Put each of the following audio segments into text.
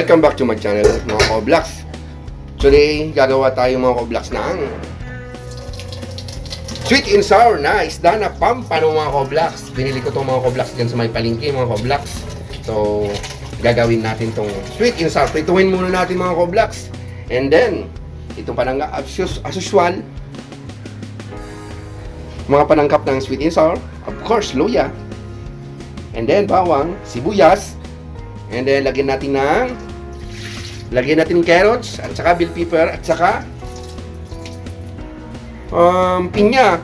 Welcome back to my channel, mga Koblax. Today, gagawa tayo mga Koblax ng sweet and sour na isda na pampano mga Koblax. Binili ko itong mga Koblax dyan sa may palengke mga Koblax. So, gagawin natin itong sweet and sour. Prituhin muna natin mga Koblax. And then, itong panangga as usual, mga panangkap ng sweet and sour. Of course, luya. And then, bawang, sibuyas. And then, lagyan natin carrots, at saka bell pepper, at saka pinya.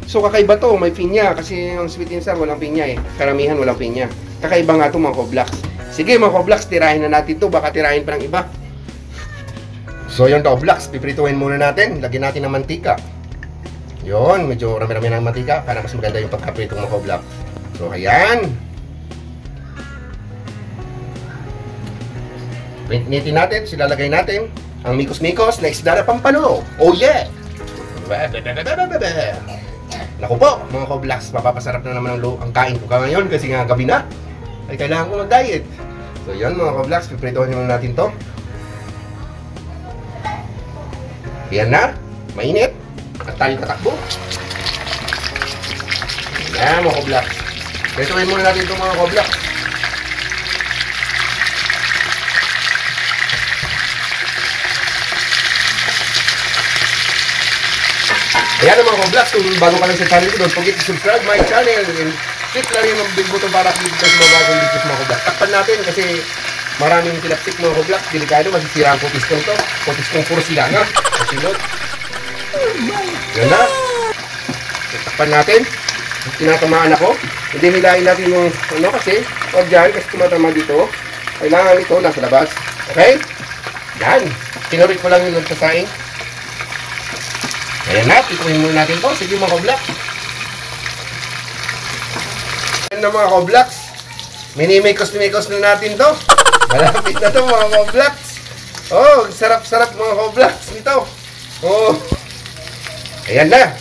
So, kakaiba to, may pinya. Kasi ang sweet and sour, walang pinya eh. Karamihan, walang pinya. Kakaiba nga to mga Koblax. Sige mga Koblax, tirahin na natin to. Baka tirahin pa ng iba. So, yung Koblax, piprituhin muna natin. Lagyan natin ng mantika. Yun, medyo rami-rami ng mantika para mas maganda yung pagkaprito mga Koblax. So, ayan. Pinitin natin, silalagay natin ang mikos-mikos na isda na pampano. Oh yeah! Naku po, mga Koblax, mapapasarap na naman ang kain ko ngayon kasi nga gabi na. Ay kailangan ko mag-diet. So yan mga Koblax, pipritohin naman natin to. Yan na, mainit. At tayo tatakbo. Yan mga Koblax. Pipritohin muna natin ito mga Koblax. Ayan mga Koblax, kung bago ka lang sa channel ko, don't forget to subscribe my channel and click lang yung big button para click sa mga bagong videos mga Koblax. Takpan natin kasi maraming tilapsik mga Koblax, delikado, masisira ang kutis ko ito. Kutis kong puro sila nga. Kasilot. Yan na. Takpan natin. Tinatamaan ako. Hindi hilahin natin yung ano kasi, huwag dyan kasi tumatama dito. Kailangan ito nasa labas. Okay? Yan. Tinurit ko lang yung nagsasaing. Ayan na, pituhin muna natin po. Sige mga Koblax. Ayan na mga Koblax. Minimikos na natin to. Malapit na to mga Koblax. Oh, sarap-sarap mga Koblax nito. Oh. Ayan na.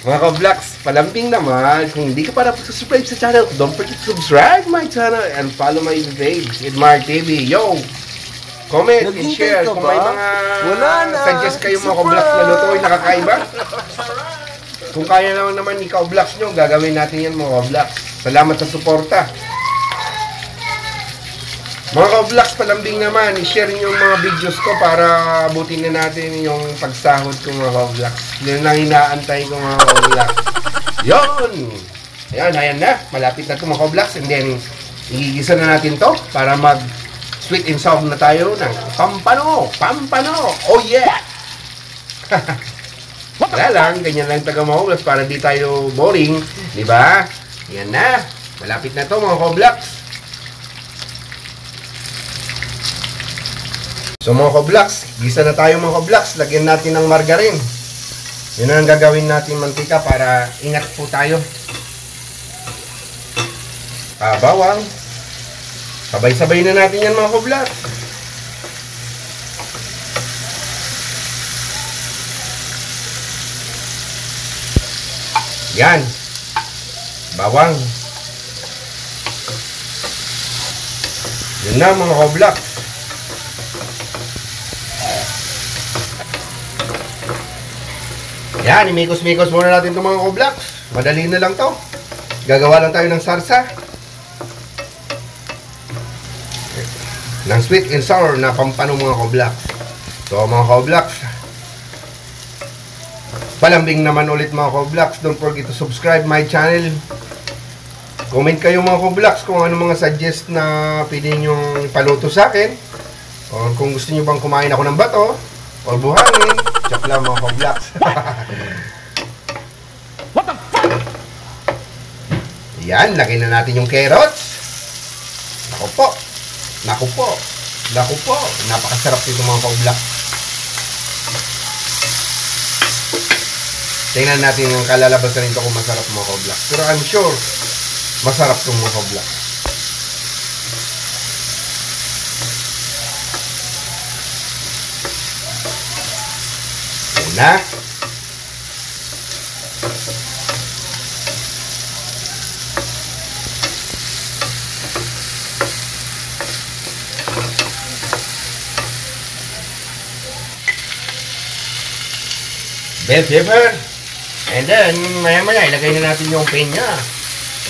Mga Koblax, palambing naman. Kung hindi ka pa subscribe sa channel, don't forget to subscribe my channel and follow my page, Edmar TV. Yo! Comment and share kung may mga suggest kayo mga Koblax na lutuin nakakaiba. Kung kaya naman ni Koblax nyo, gagawin natin yan mga Koblax. Salamat sa suporta. Mga Koblax, palambing naman, i-share nyo yung mga videos ko para abutin na natin yung pagsahod ko mga Koblax. Yun ang inaantay ko mga Koblax. Yun! Ayan na. Malapit na ito mga Koblax. And then, igigisa na natin to para sweet and sour na tayo ng pampano. Oh yeah! Wala lang, ganyan lang taga mga Koblax para di tayo boring. Diba? Yan na. Malapit na to mga Koblax. So mga Koblax, gisa na tayo mga Koblax. Lagyan natin ng margarine. Yun ang gagawin natin mantika para ingat po tayo. Bawang. Sabay-sabay na natin yan mga Koblax. Yan. Bawang. Yun na mga Koblax. Yan, imikos-mikos muna natin itong mga Koblax. Madali na lang to. Gagawa lang tayo ng sarsa. Ng sweet and sour na pampano mga Koblax. So mga Koblax, palambing naman ulit mga Koblax. Don't forget to subscribe my channel. Comment kayo mga Koblax kung ano mga suggest na pwede nyong paluto sa akin. O kung gusto nyo bang kumain ako ng bato o buhangin. Joke lang mga Koblax. What the fuck? Yan, lagay na natin yung carrots. Ako po. Naku po, napakasarap nito mga Koblax. Tingnan natin yung kalalabasan nito kung masarap mga Koblax. Pero I'm sure, masarap itong mga Koblax. Yan na. bell pepper. And then, maya-maya, ilagay na natin yung pinya.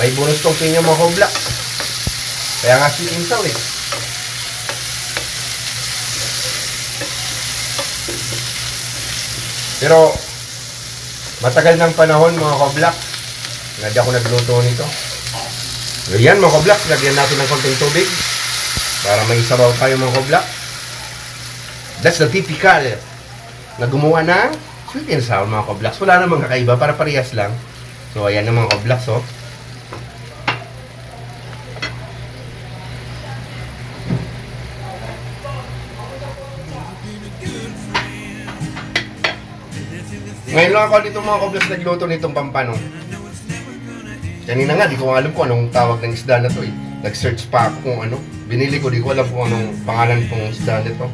May bonus tong pinya mga ka-vlogs. Kaya nga sweet and sour eh. Pero, matagal ng panahon mga ka-vlogs. Hindi ako nagluto nito. Ayan mga ka-vlogs, lagyan natin ng konting tubig. Para may sabaw tayo mga ka-vlogs. That's the typical na gumawa ng sweet and sour mga ka-vlogs. Wala namang kakaiba, para parehas lang. So, ayan na mga ka-vlogs oh. Ngayon lang ako dito mga ka-vlogs nagluto nitong pampanong. Kanina nga, di ko alam kung anong tawag ng isda na to eh. Nag-search pa ako kung ano. Binili ko, di ko alam kung anong pangalan kong isda nito.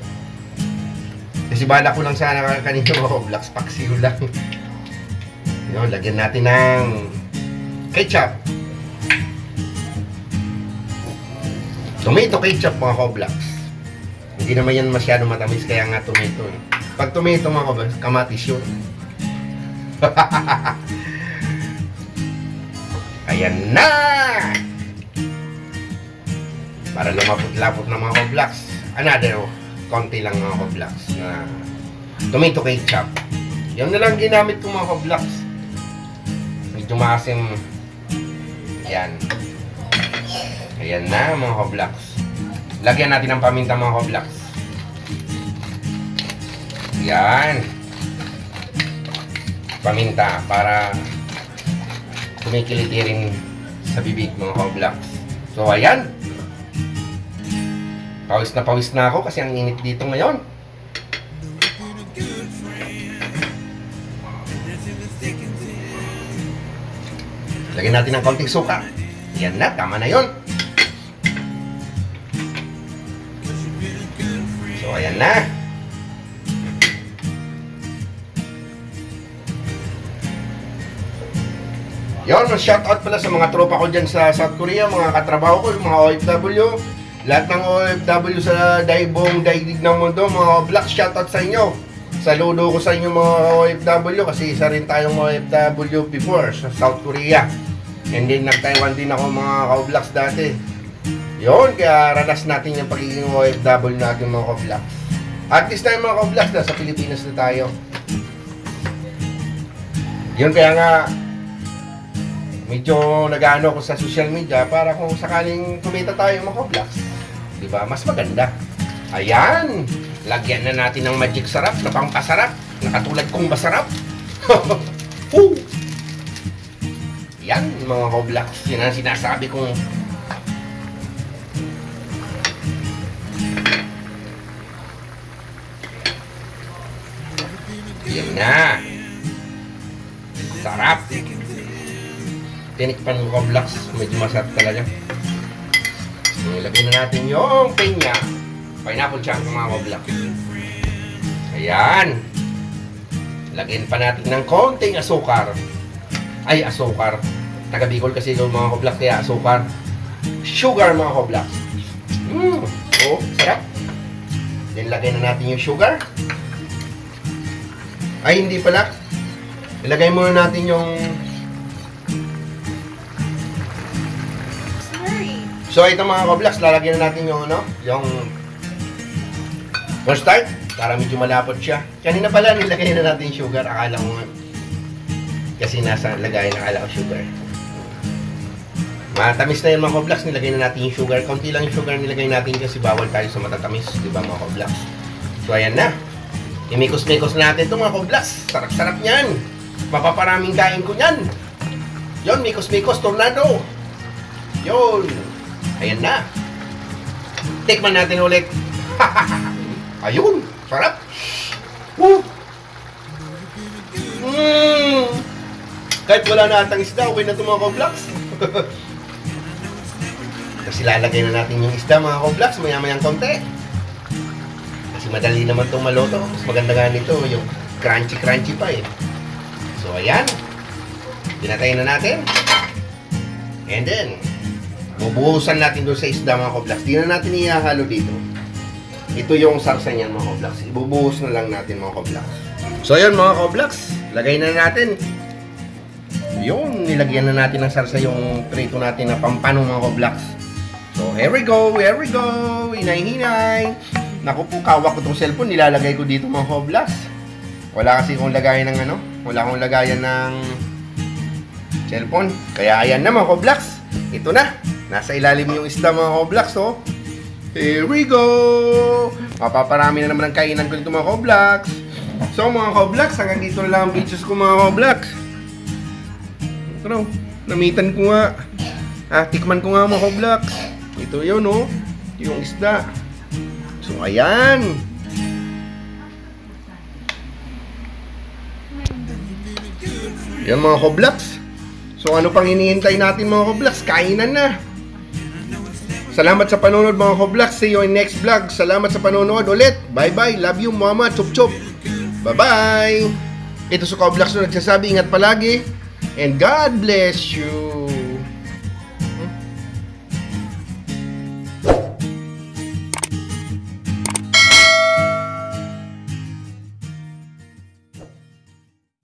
Kasi bala ko lang sana kanina mga ka-vlogs, paksiw lang. Yun, lagyan natin ng ketchup. Tomato ketchup mga ka-vlogs. Hindi naman yan masyado matamis, kaya nga tomato eh. Pag tomato mga ka-vlogs, kamatis yun. Ayan na! Para lumapot-lapot na mga ka-vlogs. Another konti lang mga ka-vlogs na tomato ketchup. Yan na lang ginamit ko mga ka-vlogs. Medyo maasim. Ayan. Ayan na mga ka-vlogs. Lagyan natin ng paminta mga ka-vlogs. Ayan. Paminta para kumikiliti rin sa bibig mga ka-vlogs. So ayan. Pawis na ako kasi ang init dito ngayon. Lagyan natin ng konting suka. Yan na, tama na yon. So ayan na. Yon, shoutout pala sa mga tropa ko dyan sa South Korea, mga katrabaho ko, mga OFW. Lahat ng OFW sa daibong daigdig ng mundo, mga vlogs, shoutout sa inyo. Saludo ko sa inyo mga OFW kasi isa rin tayong OFW before sa South Korea. And then nag-Taiwan din ako mga ka-vlogs dati. Yon, kaya ranas natin yung pagiging OFW natin mga ka-vlogs. At this time mga ka-vlogs, nasa Pilipinas na tayo. Yon, kaya nga medyo nag-ano ako sa social media para kung sakaling kumita tayo mga ka-vlogs, diba? Mas maganda. Ayan, lagyan na natin ng magic sarap na pangpasarap, na katulad kong masarap. Yan mga ka-vlogs, yun ang sinasabi kong yan na. Sarap. Tinikpan ko ka-vlogs, medyo masarap talaga. So, ilagay na natin yung pinya. Pineapple chunk mga ka-vlogs. Ayan. Lagyan pa natin ng konting asukar. Ay, asukar. Taga Bicol kasi yung mga ka-vlogs, kaya asukar. Sugar mga ka-vlogs. Oh, sarap. Then lagay na natin yung sugar. Ay, hindi pala. Ilagay muna natin yung so ito mga ka-vlogs, lalagyan na natin yung ano, yung cornstarch para medyo malapot siya. Kanina pala nilagay na natin yung sugar, akala ko kasi nasa lagayan akala ko sugar. Matamis na yun mga ka-vlogs, nilagay na natin yung sugar. Konti lang yung sugar nilagay natin kasi bawal tayo sa matatamis, di ba mga ka-vlogs? So ayan na. Imikos-mikos natin ito mga ka-vlogs. Sarap-sarap niyan. Mapaparaming kain ko niyan. Yon, mikos-mikos, tornado. Yon. Ayan na. Tikman natin ulit. Ayun, sarap. Kahit wala na atang isda, okay na ito mga ka-vlogs. Kasi lalagay na natin yung isda mga ka-vlogs, maya-mayang konti. Kasi madali naman itong maloto. Mas maganda nga nito, yung crunchy-crunchy pa eh. So ayan. Pinatayin na natin. And then bubuhusan natin doon sa isda mga ka-vlogs. Di na natin ihahalo dito. Ito yung sarsa niyan mga ka-vlogs. Ibubuhos na lang natin mga ka-vlogs. So ayun mga ka-vlogs, lagay na natin. Yun, nilagyan na natin ng sarsa yung prito natin na pampano mga Koblax. So, here we go, hinay-hinay. Naku po, kawak ko itong cellphone, nilalagay ko dito mga Koblax. Wala kasi kong lagayan ng ano, wala akong lagayan ng cellphone. Kaya ayan na mga Koblax, ito na. Nasa ilalim yung isda mga Koblax, oh. Here we go! Mapaparami na naman ang kainan ko dito mga Koblax. So mga Koblax, hanggang dito na lang ang videos ko mga Koblax. Pero, namitan ko nga. Tikman ko nga mga Koblax. Ito yun, oh. Yung isda. So, ayan. Yan mga Koblax. So, ano pang hinihintay natin mga Koblax? Kainan na. Salamat sa panonood mga Koblax. See you in next vlog. Salamat sa panonood ulit. Bye-bye. Love you, mama. Chup-chup. Bye-bye. Ito sa Koblax na nagsasabi, ingat palagi. And God bless you.